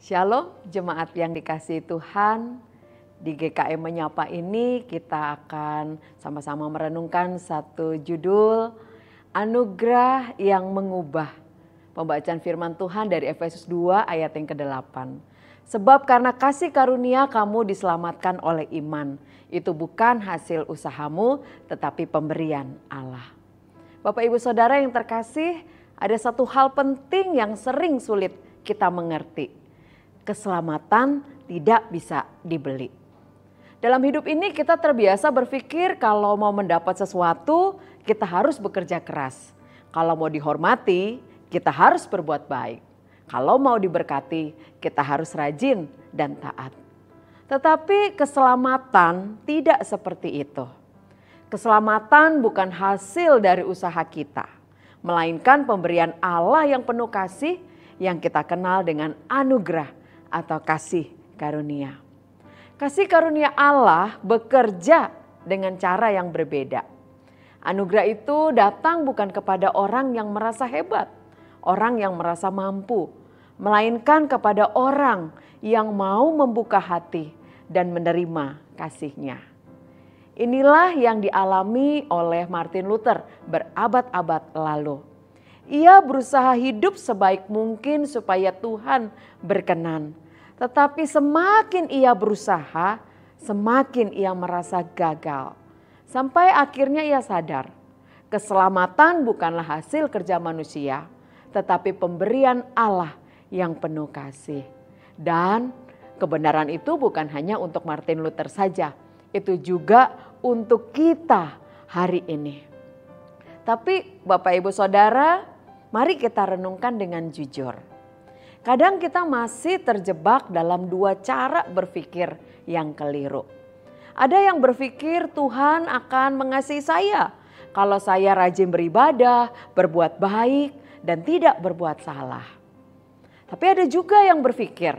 Shalom jemaat yang dikasihi Tuhan. Di GKM Menyapa ini kita akan sama-sama merenungkan satu judul, Anugerah yang Mengubah. Pembacaan firman Tuhan dari Efesus 2 ayat yang ke-8. Sebab karena kasih karunia kamu diselamatkan oleh iman. Itu bukan hasil usahamu tetapi pemberian Allah. Bapak Ibu Saudara yang terkasih, ada satu hal penting yang sering sulit kita mengerti. Keselamatan tidak bisa dibeli. Dalam hidup ini kita terbiasa berpikir kalau mau mendapat sesuatu kita harus bekerja keras. Kalau mau dihormati kita harus berbuat baik. Kalau mau diberkati kita harus rajin dan taat. Tetapi keselamatan tidak seperti itu. Keselamatan bukan hasil dari usaha kita, melainkan pemberian Allah yang penuh kasih yang kita kenal dengan anugerah atau kasih karunia. Kasih karunia Allah bekerja dengan cara yang berbeda. Anugerah itu datang bukan kepada orang yang merasa hebat, orang yang merasa mampu, melainkan kepada orang yang mau membuka hati dan menerima kasih-Nya. Inilah yang dialami oleh Martin Luther berabad-abad lalu. Ia berusaha hidup sebaik mungkin supaya Tuhan berkenan. Tetapi semakin ia berusaha, semakin ia merasa gagal. Sampai akhirnya ia sadar, keselamatan bukanlah hasil kerja manusia, tetapi pemberian Allah yang penuh kasih. Dan kebenaran itu bukan hanya untuk Martin Luther saja, itu juga untuk kita hari ini. Tapi Bapak Ibu Saudara, mari kita renungkan dengan jujur. Kadang kita masih terjebak dalam dua cara berpikir yang keliru. Ada yang berpikir Tuhan akan mengasihi saya kalau saya rajin beribadah, berbuat baik, dan tidak berbuat salah. Tapi ada juga yang berpikir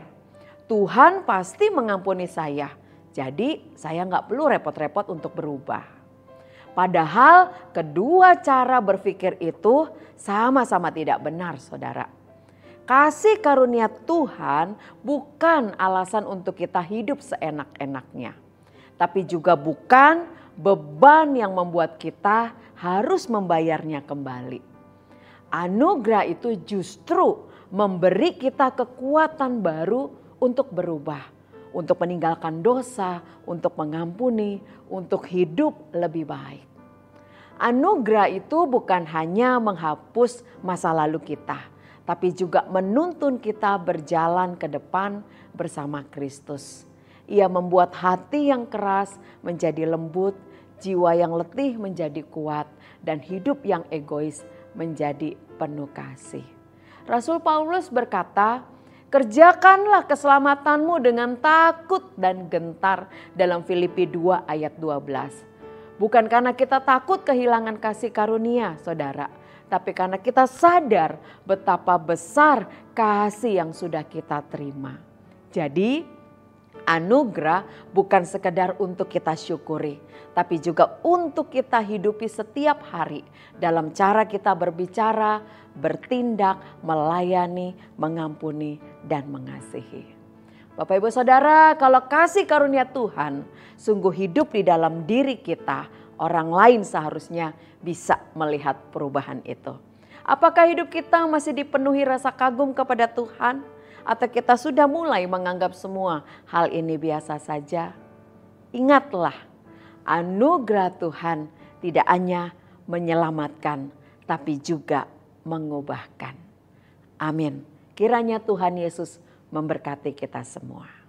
Tuhan pasti mengampuni saya, jadi saya nggak perlu repot-repot untuk berubah. Padahal kedua cara berpikir itu sama-sama tidak benar, saudara. Kasih karunia Tuhan bukan alasan untuk kita hidup seenak-enaknya. Tapi juga bukan beban yang membuat kita harus membayarnya kembali. Anugerah itu justru memberi kita kekuatan baru untuk berubah. Untuk meninggalkan dosa, untuk mengampuni, untuk hidup lebih baik. Anugerah itu bukan hanya menghapus masa lalu kita, tapi juga menuntun kita berjalan ke depan bersama Kristus. Ia membuat hati yang keras menjadi lembut, jiwa yang letih menjadi kuat, dan hidup yang egois menjadi penuh kasih. Rasul Paulus berkata, kerjakanlah keselamatanmu dengan takut dan gentar dalam Filipi 2 ayat 12. Bukan karena kita takut kehilangan kasih karunia, saudara, tapi karena kita sadar betapa besar kasih yang sudah kita terima. Jadi anugerah bukan sekedar untuk kita syukuri, tapi juga untuk kita hidupi setiap hari dalam cara kita berbicara, bertindak, melayani, mengampuni, dan mengasihi. Bapak Ibu Saudara, kalau kasih karunia Tuhan sungguh hidup di dalam diri kita, orang lain seharusnya bisa melihat perubahan itu. Apakah hidup kita masih dipenuhi rasa kagum kepada Tuhan? Atau kita sudah mulai menganggap semua hal ini biasa saja? Ingatlah, anugerah Tuhan tidak hanya menyelamatkan, tapi juga mengubahkan. Amin. Kiranya Tuhan Yesus memberkati kita semua.